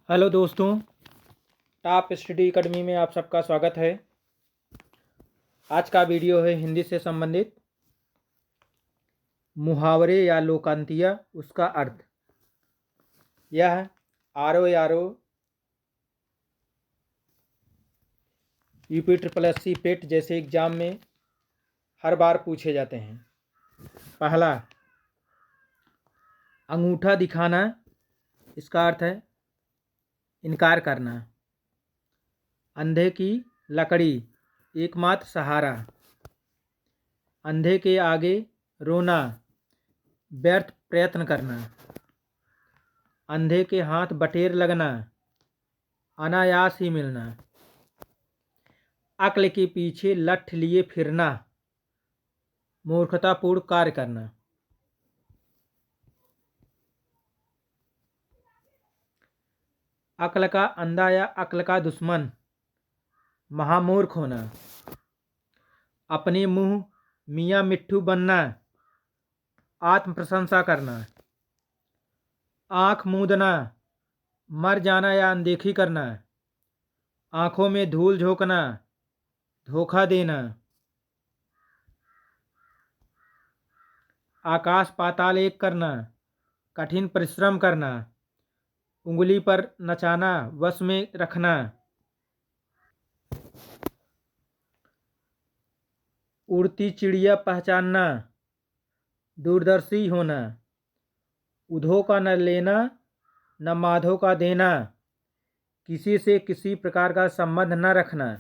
Hello दोस्तों, top study academy में आप सबका स्वागत है। आज का वीडियो है हिंदी से संबंधित मुहावरे या लोकांतिया, उसका अर्थ। यह आरओ यूपी ट्रिपल एससी पेट जैसे एग्जाम में हर बार पूछे जाते हैं। पहला, अंगूठा दिखाना, इसका अर्थ है इनकार करना। अंधे की लकड़ी, एकमात्र सहारा। अंधे के आगे रोना, व्यर्थ प्रयत्न करना। अंधे के हाथ बटेर लगना, अनायास ही मिलना। अक्ल के पीछे लठ लिए फिरना, मूर्खतापूर्ण कार्य करना। अक्ल का अंधा या अक्ल का दुश्मन, महामूर्ख होना। अपने मुंह मियाँ मिट्ठू बनना, आत्म प्रशंसा करना। आँख मूंदना, मर जाना या अनदेखी करना। आँखों में धूल झोंकना, धोखा देना। आकाश पाताल एक करना, कठिन परिश्रम करना। उंगली पर नचाना, वश में रखना। उड़ती चिड़िया पहचानना, दूरदर्शी होना। उधो का न लेना, न माधो का देना। किसी से किसी प्रकार का संबंध न रखना।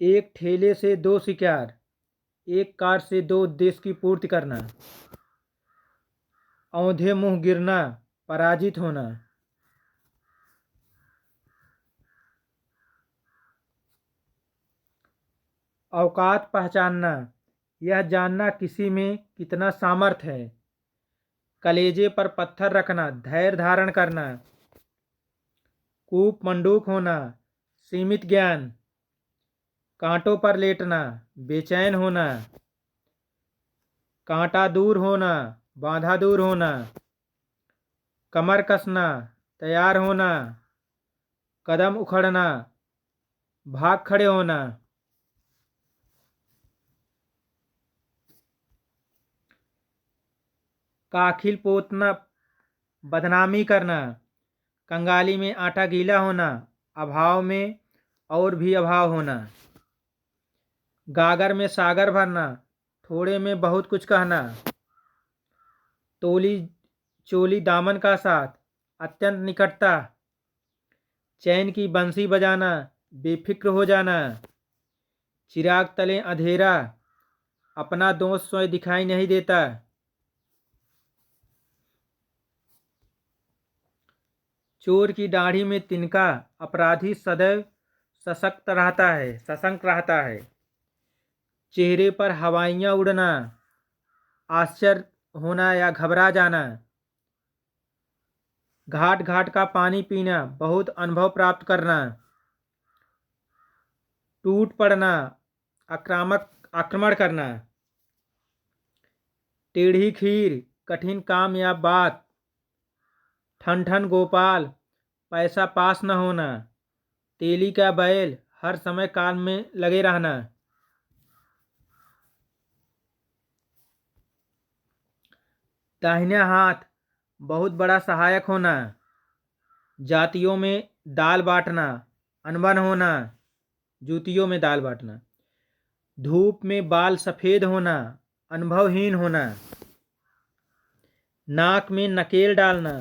एक ठेले से दो शिकार, एक कार से दो उद्देश्य की पूर्ति करना। औंधे मुंह गिरना, पराजित होना। औकात पहचानना, यह जानना किसी में कितना सामर्थ्य है। कलेजे पर पत्थर रखना, धैर्य धारण करना। कूप मंडूक होना, सीमित ज्ञान। कांटों पर लेटना, बेचैन होना। कांटा दूर होना, बाधा दूर होना। कमर कसना, तैयार होना। कदम उखड़ना, भाग खड़े होना। काखिल पोतना, बदनामी करना। कंगाली में आटा गीला होना, अभाव में और भी अभाव होना। गागर में सागर भरना, थोड़े में बहुत कुछ कहना। तोली चोली दामन का साथ, अत्यंत निकटता। चैन की बंसी बजाना, बेफिक्र हो जाना। चिराग तले अंधेरा, अपना दोष स्वयं दिखाई नहीं देता। चोर की दाढ़ी में तिनका, अपराधी सदैव सशक्त रहता है, सशंक रहता है। चेहरे पर हवाइयाँ उड़ना, आश्चर्य होना या घबरा जाना। घाट घाट का पानी पीना, बहुत अनुभव प्राप्त करना। टूट पड़ना, आक्रमण करना। टेढ़ी खीर, कठिन काम या बात। ठन ठन गोपाल, पैसा पास न होना। तेली का बैल, हर समय काम में लगे रहना। दाहिना हाथ, बहुत बड़ा सहायक होना। जातियों में दाल बांटना, अनबन होना। जूतियों में दाल बांटना। धूप में बाल सफ़ेद होना, अनुभवहीन होना। नाक में नकेल डालना,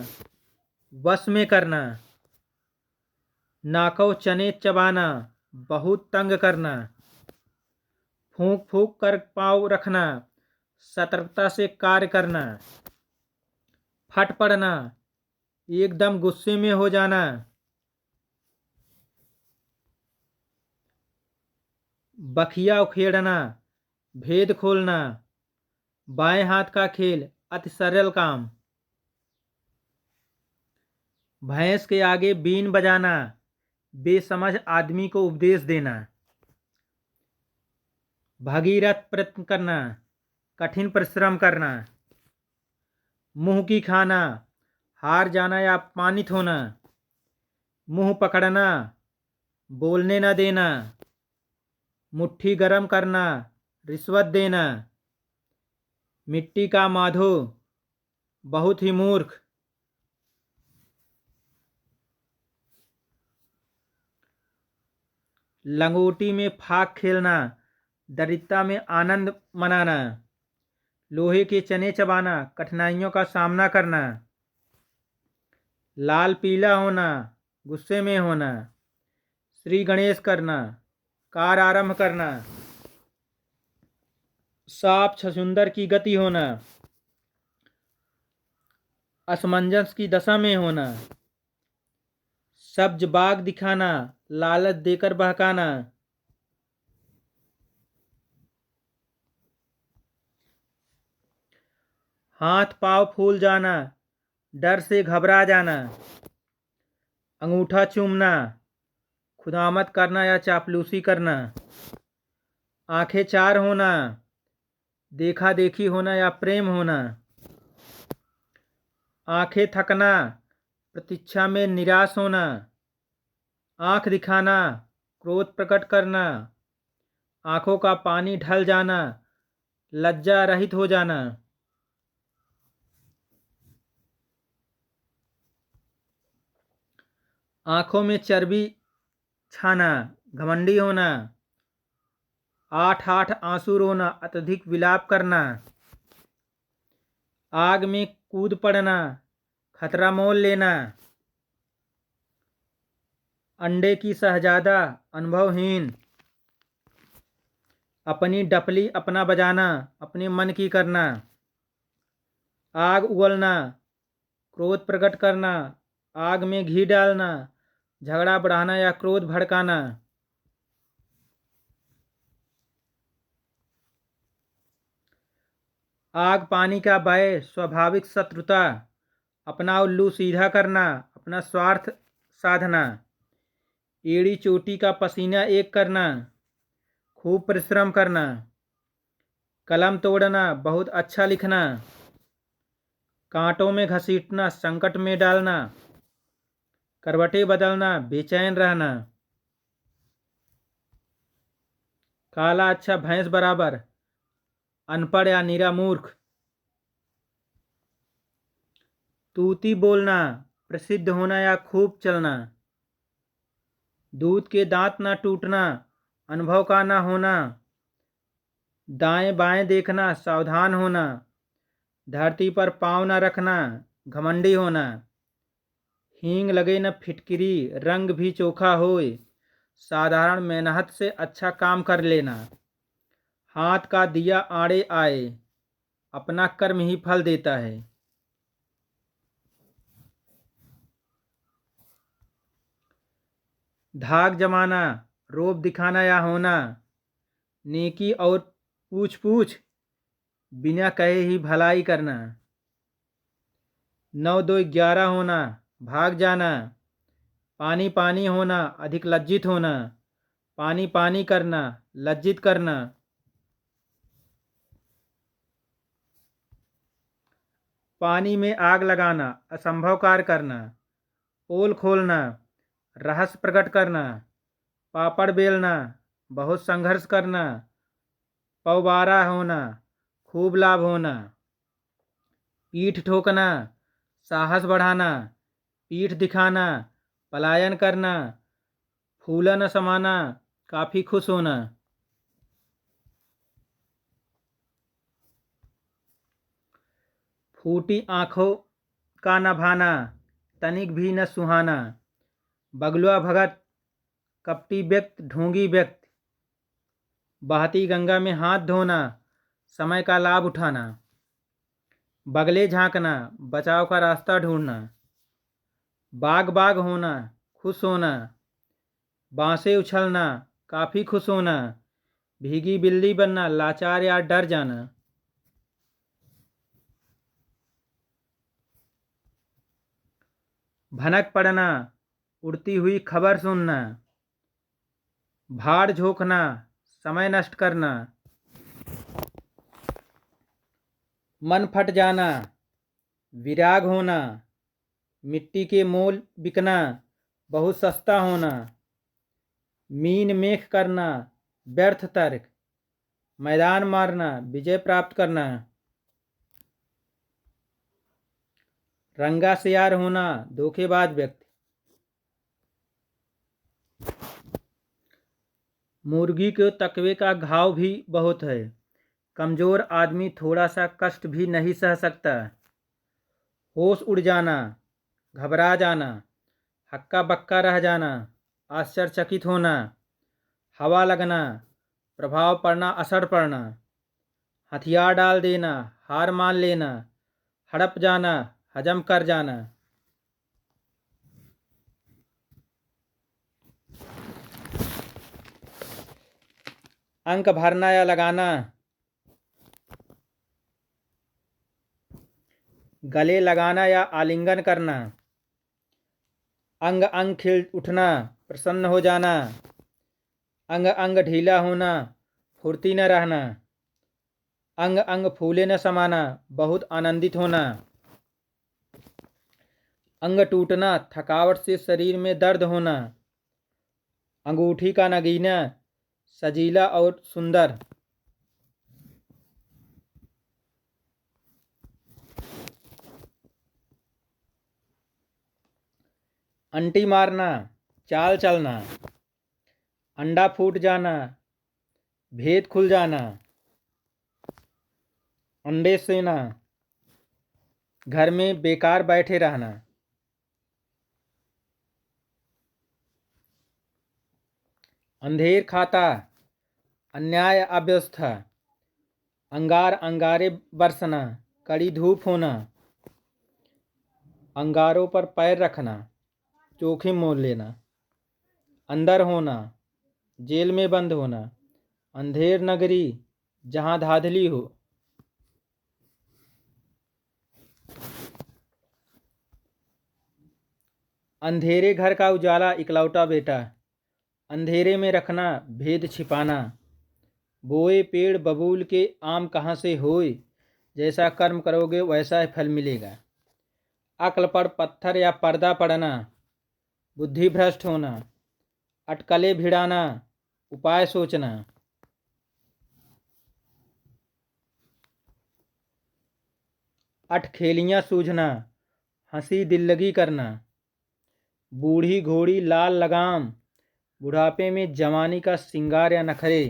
वश में करना। नाकौ चने चबाना, बहुत तंग करना। फूंक फूंक कर पाँव रखना, सतर्कता से कार्य करना। फट पड़ना, एकदम गुस्से में हो जाना। बखिया उखेड़ना, भेद खोलना। बाएं हाथ का खेल, अति सरल काम। भैंस के आगे बीन बजाना, बेसमझ आदमी को उपदेश देना। भगीरथ प्रयत्न करना, कठिन परिश्रम करना। मुंह की खाना, हार जाना या अपमानित होना। मुंह पकड़ना, बोलने न देना, मुट्ठी गरम करना, रिश्वत देना, मिट्टी का माधो, बहुत ही मूर्ख, लंगोटी में फाक खेलना, दरिद्रता में आनंद मनाना, लोहे के चने चबाना, कठिनाइयों का सामना करना, लाल पीला होना, गुस्से में होना, श्री गणेश करना, कार आरंभ करना, सांप छछूंदर की गति होना, असमंजस की दशा में होना, सब्ज बाग दिखाना, लालच देकर बहकाना, हाथ पांव फूल जाना, डर से घबरा जाना, अंगूठा चूमना, खुदामत करना या चापलूसी करना, आंखें चार होना, देखा देखी होना या प्रेम होना, आंखें थकना, प्रतीक्षा में निराश होना, आंख दिखाना, क्रोध प्रकट करना, आंखों का पानी ढल जाना, लज्जा रहित हो जाना, आंखों में चर्बी छाना, घमंडी होना, आठ आठ आंसू रोना, अत्यधिक विलाप करना, आग में कूद पड़ना, खतरा मोल लेना, अंडे की शहजादा, अनुभवहीन, अपनी डफली अपना बजाना, अपने मन की करना, आग उगलना, क्रोध प्रकट करना, आग में घी डालना, झगड़ा बढ़ाना या क्रोध भड़काना, आग पानी का भय, स्वाभाविक शत्रुता, अपना उल्लू सीधा करना, अपना स्वार्थ साधना, एड़ी चोटी का पसीना एक करना, खूब परिश्रम करना, कलम तोड़ना, बहुत अच्छा लिखना, कांटों में घसीटना, संकट में डालना, करवटें बदलना, बेचैन रहना, काला अच्छा भैंस बराबर, अनपढ़ या नीरा मूर्ख, तूती बोलना, प्रसिद्ध होना या खूब चलना, दूध के दांत ना टूटना, अनुभव का ना होना, दाएं बाएं देखना, सावधान होना, धरती पर पाँव न रखना, घमंडी होना, हींग लगे न फिटकिरी, रंग भी चोखा होए, साधारण मेहनत से अच्छा काम कर लेना, हाथ का दिया आड़े आए, अपना कर्म ही फल देता है, धाक जमाना, रोब दिखाना या होना, नेकी और पूछ पूछ, बिना कहे ही भलाई करना, 9 2 11 होना, भाग जाना, पानी पानी होना, अधिक लज्जित होना, पानी पानी करना, लज्जित करना, पानी में आग लगाना, असंभव कार्य करना, पोल खोलना, रहस्य प्रकट करना, पापड़ बेलना, बहुत संघर्ष करना, पवबारा होना, खूब लाभ होना, पीठ ठोकना, साहस बढ़ाना, पीठ दिखाना, पलायन करना, फूला न समाना, काफी खुश होना, फूटी आंखों का न भाना, तनिक भी न सुहाना, बगलुआ भगत, कपटी व्यक्ति, ढोंगी व्यक्ति, बहती गंगा में हाथ धोना, समय का लाभ उठाना, बगले झांकना, बचाव का रास्ता ढूंढना, बाग बाग होना, खुश होना, बांसे उछलना, काफी खुश होना, भीगी बिल्ली बनना, लाचार या डर जाना, भनक पड़ना, उड़ती हुई खबर सुनना, भाड़ झोंकना, समय नष्ट करना, मन फट जाना, विराग होना, मिट्टी के मोल बिकना, बहुत सस्ता होना, मीन मेख करना, व्यर्थ तर्क, मैदान मारना, विजय प्राप्त करना, रंगा सियार होना, धोखेबाज व्यक्ति, मुर्गी के तकवे का घाव भी बहुत है, कमजोर आदमी थोड़ा सा कष्ट भी नहीं सह सकता, होश उड़ जाना, घबरा जाना, हक्का बक्का रह जाना, आश्चर्यचकित होना, हवा लगना, प्रभाव पड़ना, असर पड़ना, हथियार डाल देना, हार मान लेना, हड़प जाना, हजम कर जाना, अंक भरना या लगाना, गले लगाना या आलिंगन करना, अंग अंग खिल उठना, प्रसन्न हो जाना, अंग अंग ढीला होना, फुर्ती न रहना, अंग अंग फूले न समाना, बहुत आनंदित होना, अंग टूटना, थकावट से शरीर में दर्द होना, अंगूठी का नगीना, सजीला और सुंदर, अंटी मारना, चाल चलना, अंडा फूट जाना, भेद खुल जाना, अंडे सेना, घर में बेकार बैठे रहना, अंधेर खाता, अन्याय अव्यवस्था, अंगार अंगारे बरसना, कड़ी धूप होना, अंगारों पर पैर रखना, जोखिम मोल लेना, अंदर होना, जेल में बंद होना, अंधेर नगरी, जहां धाधली हो, अंधेरे घर का उजाला, इकलौता बेटा, अंधेरे में रखना, भेद छिपाना, बोए पेड़ बबूल के आम कहाँ से होए, जैसा कर्म करोगे वैसा ही फल मिलेगा, अक्ल पर पत्थर या पर्दा पड़ना, बुद्धि भ्रष्ट होना, अटकलें भिड़ाना, उपाय सोचना, अटखेलियाँ सूझना, हंसी दिल्लगी करना, बूढ़ी घोड़ी लाल लगाम, बुढ़ापे में जवानी का सिंगार या नखरे,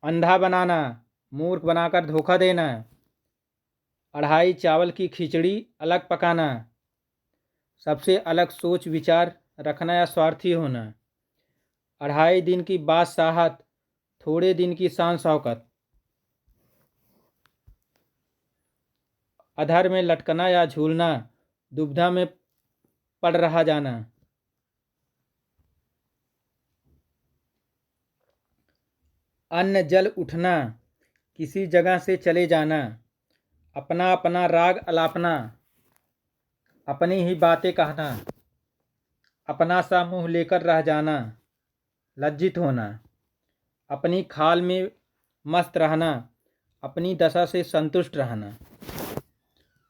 अंधा बनाना, मूर्ख बनाकर धोखा देना, अढ़ाई चावल की खिचड़ी अलग पकाना, सबसे अलग सोच विचार रखना या स्वार्थी होना, अढ़ाई दिन की बादशाहत, थोड़े दिन की शान शौकत, अधर में लटकना या झूलना, दुविधा में पड़ रहा जाना, अन्न जल उठना, किसी जगह से चले जाना, अपना अपना राग अलापना, अपनी ही बातें कहना, अपना सा मुंह लेकर रह जाना, लज्जित होना, अपनी खाल में मस्त रहना, अपनी दशा से संतुष्ट रहना,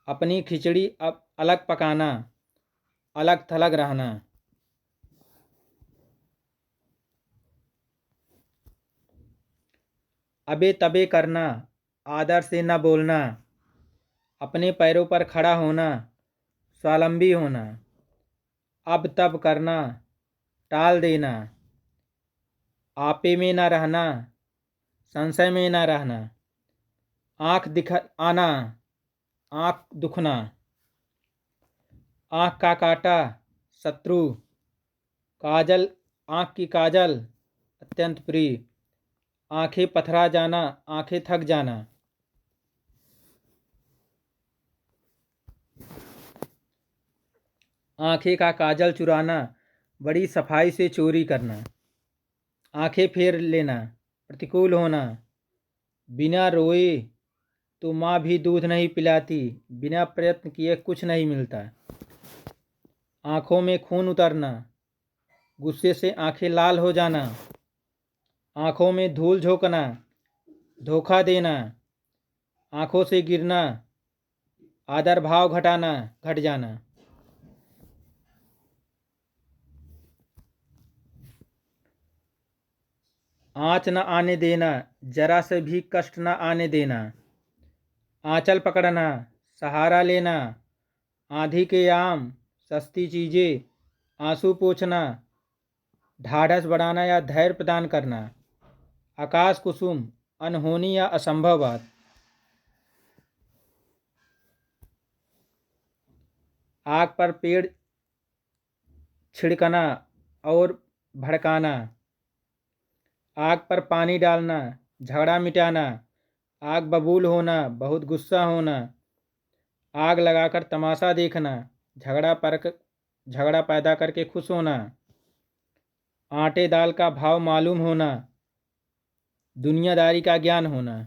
अपनी खिचड़ी अब अलग पकाना, अलग थलग रहना, अबे तबे करना, आदर से न बोलना, अपने पैरों पर खड़ा होना, स्वावलंबी होना, अब तब करना, टाल देना, आपे में न रहना, संशय में न रहना, आँख दिख आना, आँख दुखना, आँख का काटा, शत्रु, काजल, आँख की काजल, अत्यंत प्रिय, आंखें पथरा जाना, आंखें थक जाना, आंखें का काजल चुराना, बड़ी सफाई से चोरी करना, आंखें फेर लेना, प्रतिकूल होना, बिना रोए तो माँ भी दूध नहीं पिलाती, बिना प्रयत्न किए कुछ नहीं मिलता, आंखों में खून उतरना, गुस्से से आंखें लाल हो जाना, आंखों में धूल झोंकना, धोखा देना, आंखों से गिरना, आदर भाव घटाना, घट जाना, आँच न आने देना, जरा से भी कष्ट न आने देना। आंचल पकड़ना, सहारा लेना। आंधी के आम, सस्ती चीज़ें, आंसू पोंछना। ढाढ़स बढ़ाना या धैर्य प्रदान करना। आकाश कुसुम, अनहोनी या असंभव बात। आग पर पेड़ छिड़कना और भड़काना। आग पर पानी डालना, झगड़ा मिटाना। आग बबूल होना, बहुत गुस्सा होना। आग लगाकर तमाशा देखना, झगड़ा पैदा करके खुश होना। आटे दाल का भाव मालूम होना, दुनियादारी का ज्ञान होना।